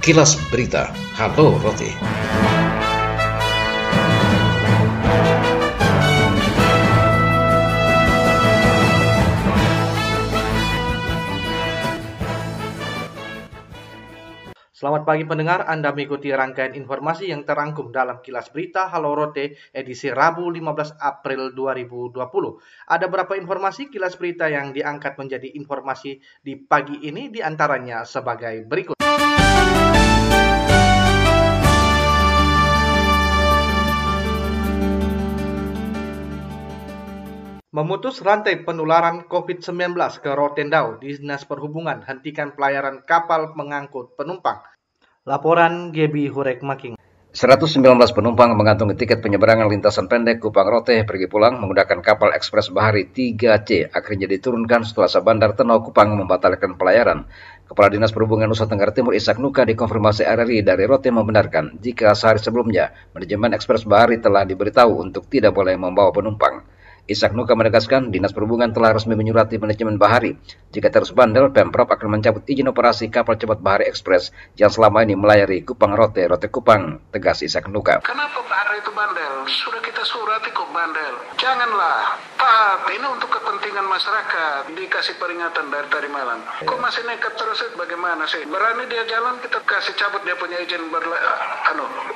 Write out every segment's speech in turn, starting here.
Kilas Berita. Halo Roti. Selamat pagi pendengar, Anda mengikuti rangkaian informasi yang terangkum dalam Kilas Berita Halo Rote edisi Rabu 15 April 2020. Ada beberapa informasi Kilas Berita yang diangkat menjadi informasi di pagi ini, diantaranya sebagai berikut. Memutus rantai penularan COVID-19 ke Rotendao, Dinas Perhubungan hentikan pelayaran kapal mengangkut penumpang. Laporan Gebi Hurek Making. 119 penumpang mengantongi tiket penyeberangan lintasan pendek Kupang Rote pergi pulang menggunakan kapal ekspres Bahari 3C akhirnya diturunkan setelah Sabandar Tenau Kupang membatalkan pelayaran. Kepala Dinas Perhubungan Nusa Tenggara Timur Ishak Nuka dikonfirmasi RRI dari Rote membenarkan jika sehari sebelumnya manajemen ekspres Bahari telah diberitahu untuk tidak boleh membawa penumpang. Ishak Nuka menegaskan Dinas Perhubungan telah resmi menyurati manajemen Bahari. Jika terus bandel, Pemprov akan mencabut izin operasi kapal cepat Bahari Ekspres yang selama ini melayari Kupang Rote, Rote Kupang, tegas Ishak Nuka. Kenapa Bahari itu bandel? Sudah kita surati kok bandel. Janganlah. Pak, ini untuk kepentingan masyarakat. Dikasih peringatan dari tadi malam. Kok masih nekat terus? Bagaimana sih? Berani dia jalan, kita kasih cabut dia punya izin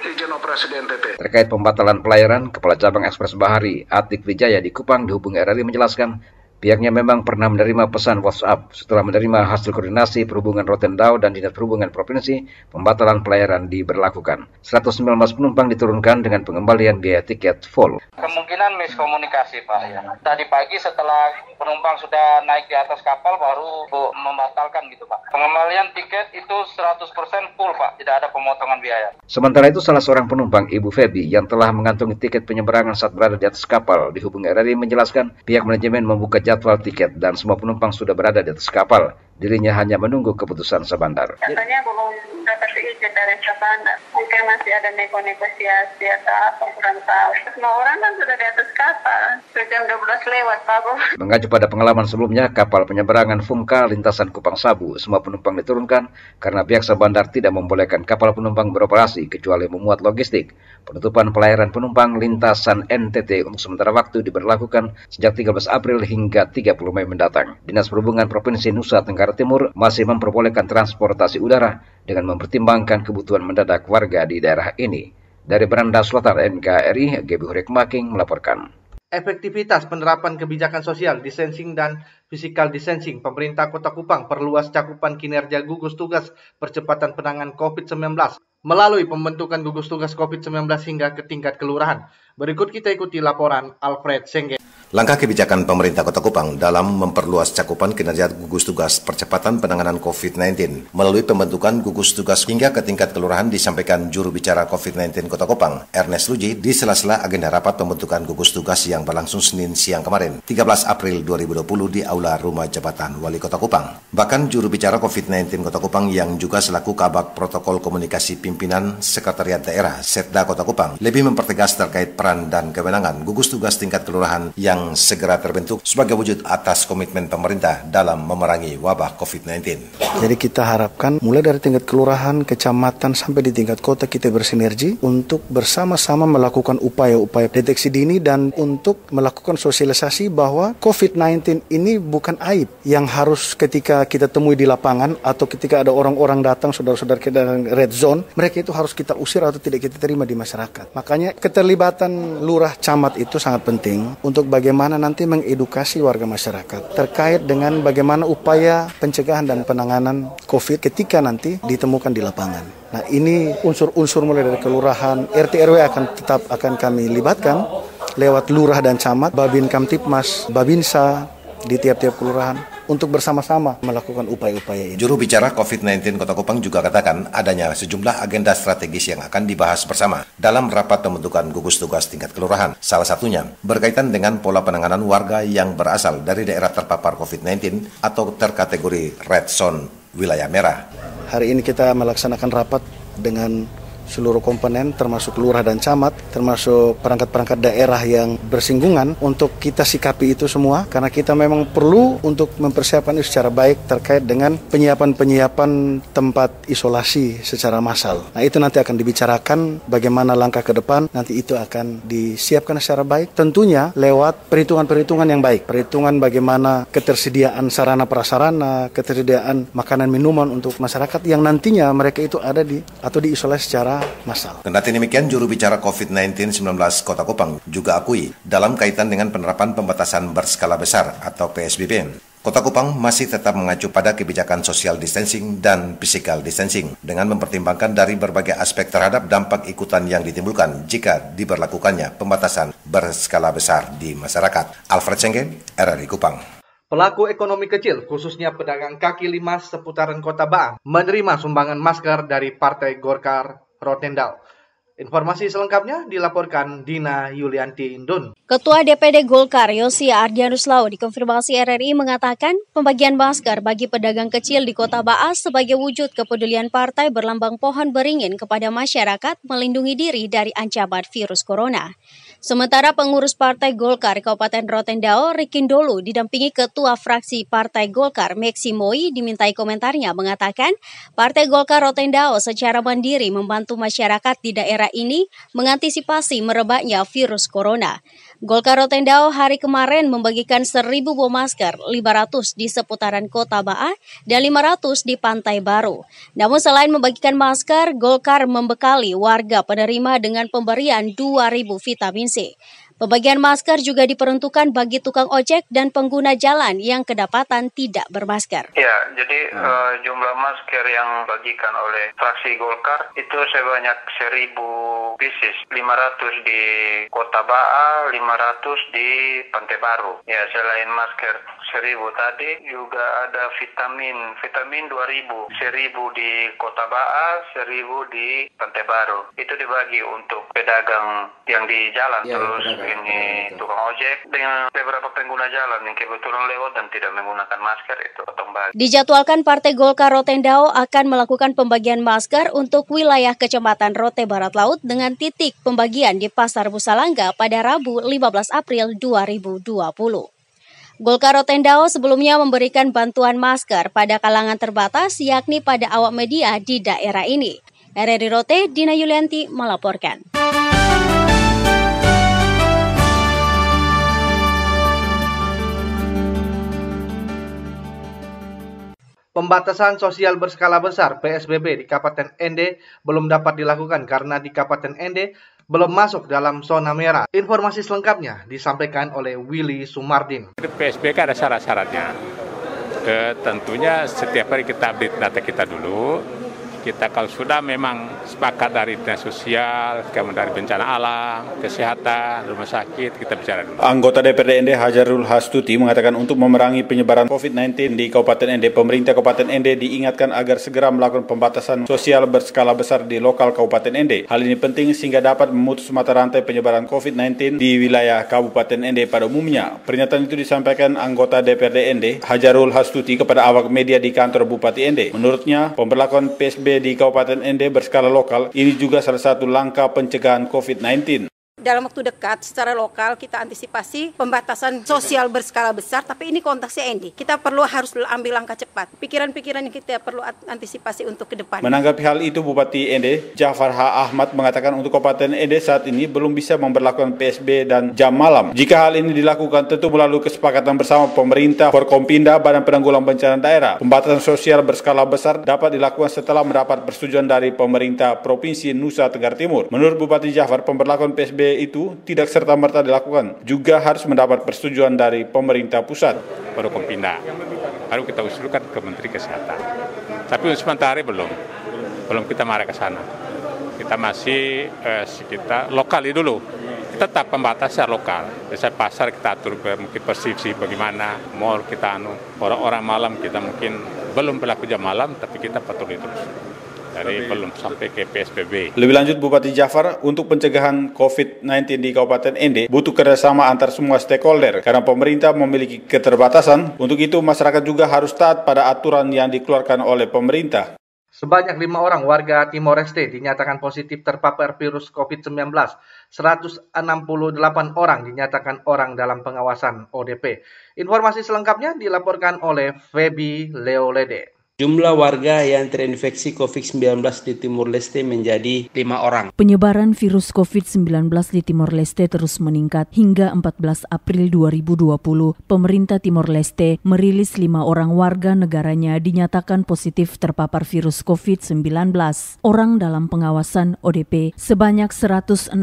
izin operasi di NTT. Terkait pembatalan pelayaran, Kepala Cabang Ekspres Bahari, Atik Wijaya di Kupang dihubungi RRI menjelaskan pihaknya memang pernah menerima pesan WhatsApp setelah menerima hasil koordinasi Perhubungan Rotendao dan Dinas Perhubungan Provinsi, pembatalan pelayaran diberlakukan. 119 penumpang diturunkan dengan pengembalian biaya tiket full. Kemungkinan miskomunikasi, Pak. Ya. Tadi pagi setelah penumpang sudah naik di atas kapal baru membatalkan gitu, Pak. Pengembalian tiket itu 100% full, Pak. Tidak ada pemotongan biaya. Sementara itu salah seorang penumpang, Ibu Febi, yang telah mengantongi tiket penyeberangan saat berada di atas kapal, dihubungi RRI menjelaskan pihak manajemen membuka jadwal tiket dan semua penumpang sudah berada di atas kapal. Dirinya hanya menunggu keputusan Sabandar. Katanya belum dapat izin dari Sabandar. Mungkin masih ada negosiasi atau apa, kurang tahu. Semua orang kan sudah di atas kapal. Jam 12 lewat, Pak. Mengacu pada pengalaman sebelumnya, kapal penyeberangan Fungka lintasan Kupang Sabu, semua penumpang diturunkan karena pihak Sabandar tidak membolehkan kapal penumpang beroperasi kecuali memuat logistik. Penutupan pelayaran penumpang lintasan NTT untuk sementara waktu diberlakukan sejak 13 April hingga 30 Mei mendatang. Dinas Perhubungan Provinsi Nusa Tenggara Timur masih memperbolehkan transportasi udara dengan mempertimbangkan kebutuhan mendadak warga di daerah ini. Dari Beranda Selatan NKRI, Gebi Hurek Making melaporkan. Efektivitas penerapan kebijakan sosial, distancing dan physical distancing, pemerintah Kota Kupang perluas cakupan kinerja gugus tugas percepatan penanganan COVID-19 melalui pembentukan gugus tugas COVID-19 hingga ke tingkat kelurahan. Berikut kita ikuti laporan Alfred Sengge. Langkah kebijakan pemerintah Kota Kupang dalam memperluas cakupan kinerja gugus tugas percepatan penanganan COVID-19 melalui pembentukan gugus tugas hingga ke tingkat kelurahan disampaikan juru bicara COVID-19 Kota Kupang, Ernest Luji, di sela-sela agenda rapat pembentukan gugus tugas yang berlangsung Senin siang kemarin, 13 April 2020 di Aula Rumah Jabatan Wali Kota Kupang. Bahkan juru bicara COVID-19 Kota Kupang yang juga selaku Kabag Protokol Komunikasi Pimpinan Sekretariat Daerah Setda Kota Kupang lebih mempertegas terkait peran dan kewenangan gugus tugas tingkat kelurahan yang segera terbentuk sebagai wujud atas komitmen pemerintah dalam memerangi wabah COVID-19. Jadi kita harapkan mulai dari tingkat kelurahan, kecamatan sampai di tingkat kota kita bersinergi untuk bersama-sama melakukan upaya-upaya deteksi dini dan untuk melakukan sosialisasi bahwa COVID-19 ini bukan aib yang harus ketika kita temui di lapangan atau ketika ada orang-orang datang, saudara-saudara kita dalam red zone, mereka itu harus kita usir atau tidak kita terima di masyarakat. Makanya keterlibatan lurah camat itu sangat penting untuk bagaimana nanti mengedukasi warga masyarakat terkait dengan bagaimana upaya pencegahan dan penanganan COVID ketika nanti ditemukan di lapangan. Nah, ini unsur-unsur mulai dari kelurahan, RT RW akan kami libatkan lewat lurah dan camat, Babin Kamtipmas, Babinsa di tiap-tiap kelurahan untuk bersama-sama melakukan upaya-upaya ini. Juru bicara COVID-19 Kota Kupang juga katakan adanya sejumlah agenda strategis yang akan dibahas bersama dalam rapat pembentukan gugus tugas tingkat kelurahan. Salah satunya berkaitan dengan pola penanganan warga yang berasal dari daerah terpapar COVID-19 atau terkategori red zone wilayah merah. Hari ini kita melaksanakan rapat dengan seluruh komponen termasuk lurah dan camat, termasuk perangkat-perangkat daerah yang bersinggungan untuk kita sikapi itu semua karena kita memang perlu untuk mempersiapkan itu secara baik terkait dengan penyiapan tempat isolasi secara massal. Nah, itu nanti akan dibicarakan bagaimana langkah ke depan, nanti itu akan disiapkan secara baik tentunya lewat perhitungan-perhitungan yang baik. Perhitungan bagaimana ketersediaan sarana prasarana, ketersediaan makanan minuman untuk masyarakat yang nantinya mereka itu ada atau diisolasi secara massal. Kendati demikian, juru bicara COVID-19 19 Kota Kupang juga akui dalam kaitan dengan penerapan pembatasan berskala besar atau PSBB, Kota Kupang masih tetap mengacu pada kebijakan social distancing dan physical distancing dengan mempertimbangkan dari berbagai aspek terhadap dampak ikutan yang ditimbulkan jika diberlakukannya pembatasan berskala besar di masyarakat. Alfred Sengge, RRI Kupang. Pelaku ekonomi kecil, khususnya pedagang kaki lima seputaran Kota Baang, menerima sumbangan masker dari Partai Golkar Rotendao. Informasi selengkapnya dilaporkan Dina Yulianti Indun. Ketua DPD Golkar Yosi Ardianus Lau dikonfirmasi RRI mengatakan pembagian masker bagi pedagang kecil di Kota Baas sebagai wujud kepedulian partai berlambang pohon beringin kepada masyarakat melindungi diri dari ancaman virus corona. Sementara pengurus Partai Golkar Kabupaten Rotendao, Rikindolu, didampingi Ketua Fraksi Partai Golkar, Meksi Moi, dimintai komentarnya mengatakan Partai Golkar Rotendao secara mandiri membantu masyarakat di daerah ini mengantisipasi merebaknya virus corona. Golkar Rotendao hari kemarin membagikan 1.000 buah masker, 500 di seputaran Kota Baah dan 500 di Pantai Baru. Namun selain membagikan masker, Golkar membekali warga penerima dengan pemberian 2.000 vitamin C. Pembagian masker juga diperuntukkan bagi tukang ojek dan pengguna jalan yang kedapatan tidak bermasker. Ya, jadi jumlah masker yang bagikan oleh fraksi Golkar itu sebanyak 1.000 pieces, 500 di Kota Baah, 500 di Pantai Baru. Ya, selain masker 1.000 tadi juga ada vitamin 2.000, 1.000 di Kota Baah, 1.000 di Pantai Baru. Itu dibagi untuk pedagang yang di jalan, ya, terus ini tukang ojek dengan beberapa pengguna jalan yang kebetulan lewat dan tidak menggunakan masker itu potong bagi. Dijadwalkan Partai Golkar Rotendao akan melakukan pembagian masker untuk wilayah Kecamatan Rote Barat Laut dengan titik pembagian di Pasar Busalangga pada Rabu 15 April 2020. Golkar Rotendao sebelumnya memberikan bantuan masker pada kalangan terbatas yakni pada awak media di daerah ini. RRI Rote, Dina Yulianti melaporkan. Pembatasan sosial berskala besar PSBB di Kabupaten Ende belum dapat dilakukan karena di Kabupaten Ende belum masuk dalam zona merah. Informasi selengkapnya disampaikan oleh Willy Sumardin. PSBB ada syarat-syaratnya. Tentunya setiap hari kita update data kita dulu. Kita kalau sudah memang sepakat dari dinas sosial, kemudian dari bencana alam, kesehatan, rumah sakit, kita bicara dulu. Anggota DPRD Ende Hajarul Hastuti mengatakan untuk memerangi penyebaran COVID-19 di Kabupaten Ende, pemerintah Kabupaten Ende diingatkan agar segera melakukan pembatasan sosial berskala besar di lokal Kabupaten Ende. Hal ini penting sehingga dapat memutus mata rantai penyebaran COVID-19 di wilayah Kabupaten Ende pada umumnya. Pernyataan itu disampaikan anggota DPRD Ende Hajarul Hastuti kepada awak media di kantor Bupati Ende. Menurutnya, pemberlakuan PSBB di Kabupaten Ende berskala lokal ini juga salah satu langkah pencegahan COVID-19. Dalam waktu dekat secara lokal kita antisipasi pembatasan sosial berskala besar, tapi ini konteksnya Ende. Kita harus ambil langkah cepat. Pikiran-pikiran yang kita perlu antisipasi untuk ke depan. Menanggapi hal itu, Bupati Ende Jafar H. Ahmad mengatakan untuk Kabupaten Ende saat ini belum bisa memberlakukan PSBB dan jam malam. Jika hal ini dilakukan tentu melalui kesepakatan bersama pemerintah, Forkompinda, Badan Penanggulangan Bencana Daerah. Pembatasan sosial berskala besar dapat dilakukan setelah mendapat persetujuan dari pemerintah Provinsi Nusa Tenggara Timur. Menurut Bupati Jafar, pemberlakuan PSBB itu tidak serta-merta dilakukan, juga harus mendapat persetujuan dari pemerintah pusat. Forkompinda, baru kita usulkan ke Menteri Kesehatan. Tapi untuk sementara belum kita marah ke sana. Kita masih sekitar lokal dulu. Kita tetap pembatasan lokal. Biasanya pasar kita atur mungkin persepsi bagaimana, mall kita orang-orang malam kita mungkin belum berlaku jam malam, tapi kita patroli terus. Jadi belum sampai ke PSBB. Lebih lanjut, Bupati Jafar, untuk pencegahan COVID-19 di Kabupaten Ende butuh kerjasama antar semua stakeholder karena pemerintah memiliki keterbatasan. Untuk itu, masyarakat juga harus taat pada aturan yang dikeluarkan oleh pemerintah. Sebanyak 5 orang warga Timor Leste dinyatakan positif terpapar virus COVID-19. 168 orang dinyatakan orang dalam pengawasan ODP. Informasi selengkapnya dilaporkan oleh Feby Leolede. Jumlah warga yang terinfeksi COVID-19 di Timor Leste menjadi 5 orang. Penyebaran virus COVID-19 di Timor Leste terus meningkat hingga 14 April 2020. Pemerintah Timor Leste merilis 5 orang warga negaranya dinyatakan positif terpapar virus COVID-19. Orang dalam pengawasan ODP sebanyak 168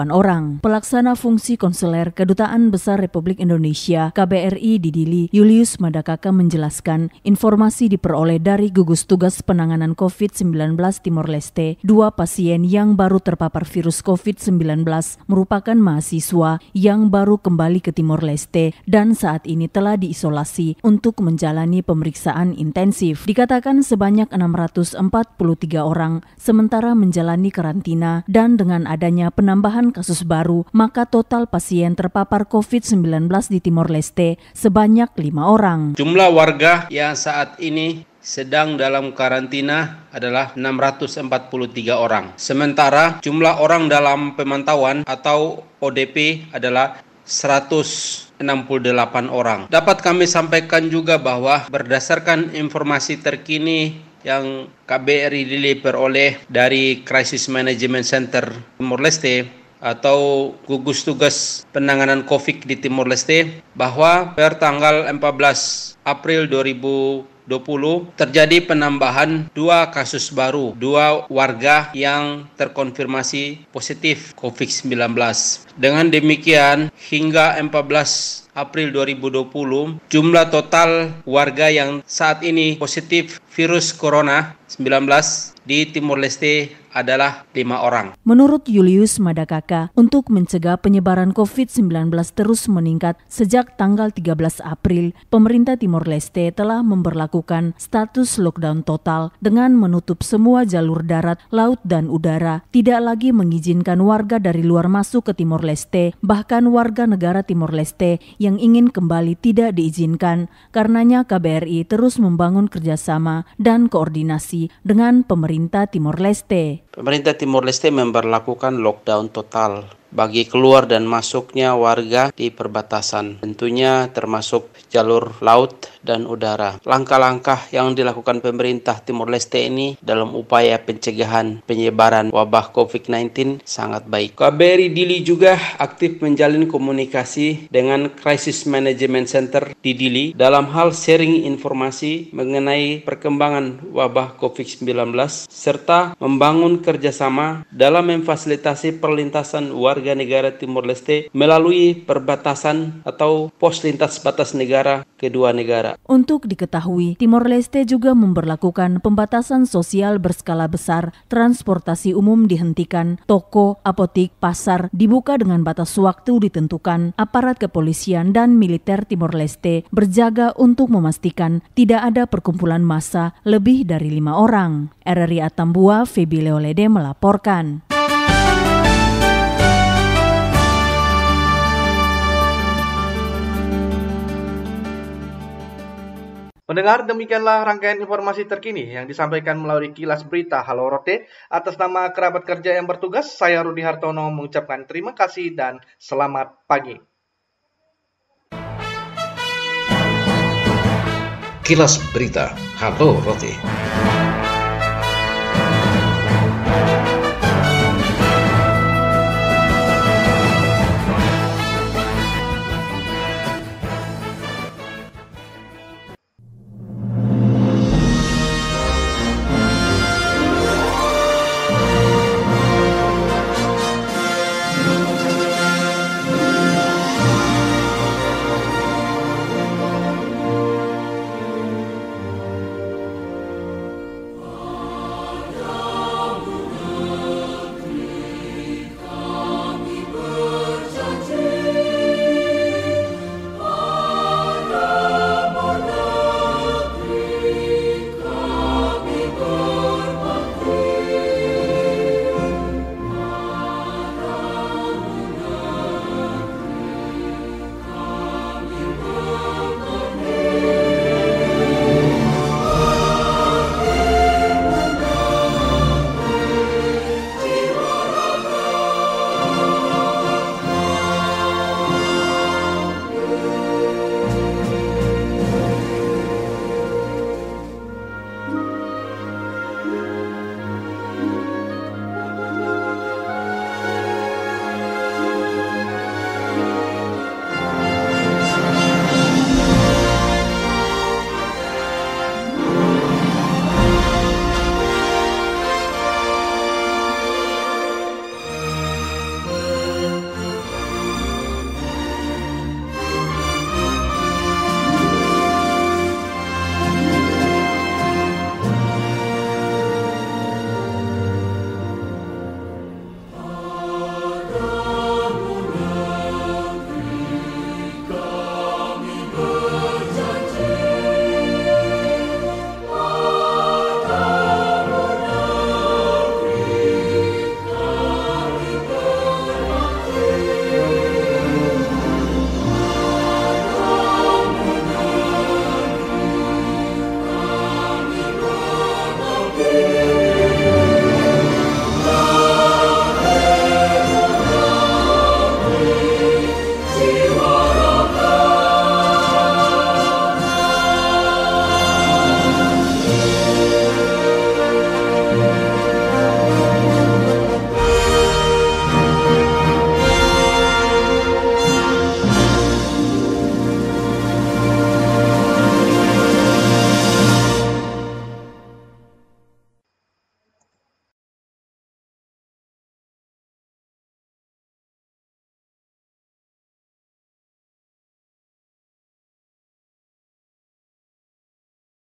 orang. Pelaksana fungsi konsuler Kedutaan Besar Republik Indonesia KBRI di Dili, Julius Madakaka menjelaskan informasi diperoleh dari gugus tugas penanganan COVID-19 Timor Leste. 2 pasien yang baru terpapar virus COVID-19 merupakan mahasiswa yang baru kembali ke Timor Leste dan saat ini telah diisolasi untuk menjalani pemeriksaan intensif. Dikatakan sebanyak 643 orang sementara menjalani karantina dan dengan adanya penambahan kasus baru, maka total pasien terpapar COVID-19 di Timor Leste sebanyak 5 orang. Jumlah warga yang saat ini sedang dalam karantina adalah 643 orang. Sementara jumlah orang dalam pemantauan atau ODP adalah 168 orang. Dapat kami sampaikan juga bahwa berdasarkan informasi terkini yang KBRI Dili peroleh dari Crisis Management Center Timor Leste atau gugus tugas penanganan COVID di Timor Leste, bahwa per tanggal 14 April 2020 terjadi penambahan 2 kasus baru, 2 warga yang terkonfirmasi positif COVID-19. Dengan demikian, hingga 14 April 2020, jumlah total warga yang saat ini positif virus corona 19 di Timor Leste adalah 5 orang. Menurut Julius Madakaka, untuk mencegah penyebaran COVID-19 terus meningkat sejak tanggal 13 April, pemerintah Timor Leste telah memberlakukan status lockdown total dengan menutup semua jalur darat, laut, dan udara, tidak lagi mengizinkan warga dari luar masuk ke Timor Leste, bahkan warga negara Timor Leste yang ingin kembali tidak diizinkan. Karenanya KBRI terus membangun kerjasama dan koordinasi dengan pemerintah Timor Leste. Pemerintah Timor Leste memberlakukan lockdown total bagi keluar dan masuknya warga di perbatasan, tentunya termasuk jalur laut dan udara. Langkah-langkah yang dilakukan pemerintah Timor Leste ini dalam upaya pencegahan penyebaran wabah COVID-19 sangat baik. KBRI Dili juga aktif menjalin komunikasi dengan Crisis Management Center di Dili dalam hal sharing informasi mengenai perkembangan wabah COVID-19 serta membangun kerjasama dalam memfasilitasi perlintasan warga negara Timor Leste melalui perbatasan atau pos lintas batas negara kedua negara. Untuk diketahui, Timor Leste juga memberlakukan pembatasan sosial berskala besar, transportasi umum dihentikan, toko, apotik, pasar dibuka dengan batas waktu ditentukan. Aparat kepolisian dan militer Timor Leste berjaga untuk memastikan tidak ada perkumpulan massa lebih dari 5 orang. RRI Atambua, Feby Leolede melaporkan. Pendengar, demikianlah rangkaian informasi terkini yang disampaikan melalui Kilas Berita Halo Rote. Atas nama kerabat kerja yang bertugas, saya Rudi Hartono mengucapkan terima kasih dan selamat pagi. Kilas Berita Halo Rote.